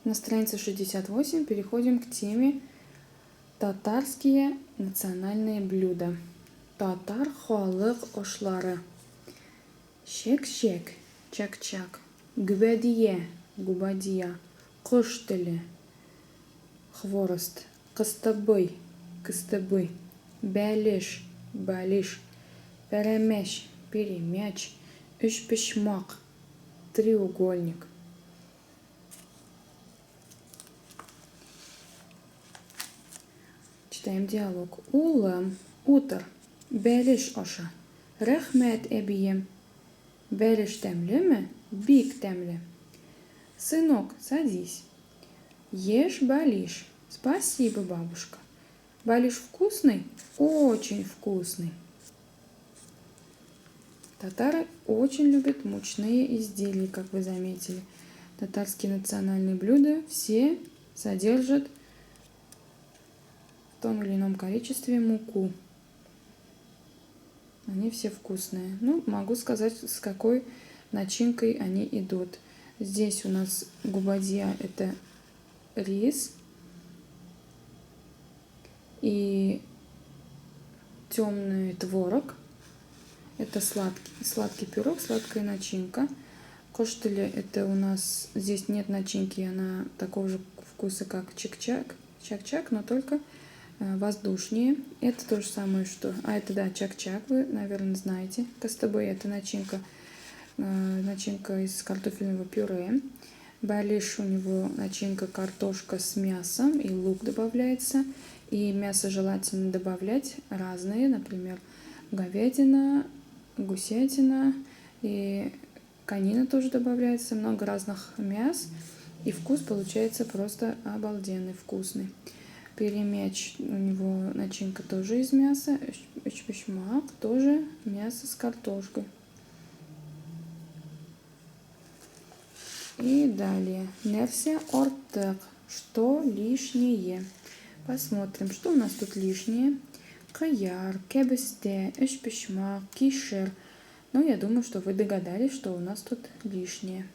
На странице 68 переходим к теме татарские национальные блюда. Татар халық ошлары. Шек-шек, чак-чак, гүбәдие, губадия, құш тілі, хворост, кыстыбый, кыстыбый, бәліш, балиш, пәрәмәш, перемяч, үшпішмақ, треугольник. Читаем диалог. Улым, утыр, бәліш аша. Рәхмәт, әбием. Бәліш тәмлеме? Бик тәмле. Сынок, садись. Ешь балиш. Спасибо, бабушка. Балиш вкусный? Очень вкусный. Татары очень любят мучные изделия, как вы заметили. Татарские национальные блюда все содержат в том или ином количестве муку. Они все вкусные. Ну, могу сказать, с какой начинкой они идут. Здесь у нас губадия – это рис. И темный творог – это сладкий пирог, сладкая начинка. Коштели – это у нас, здесь нет начинки, она такого же вкуса, как чак-чак, но только воздушнее. Это то же самое, что... это, да, чак-чак, вы, наверное, знаете. Кастабы – это начинка из картофельного пюре. Балиш у него начинка картошка с мясом, и лук добавляется. И мясо желательно добавлять разные, например, говядина, гусятина, и конина тоже добавляется, много разных мяс. И вкус получается просто обалденный, вкусный. Перемяч, у него начинка тоже из мяса. Үшпішмақ тоже мясо с картошкой. И далее. Нерсе ортек. Что лишнее? Посмотрим, что у нас тут лишнее. Каяр, кебесте, үшпішмақ, кишер. Ну, я думаю, что вы догадались, что у нас тут лишнее.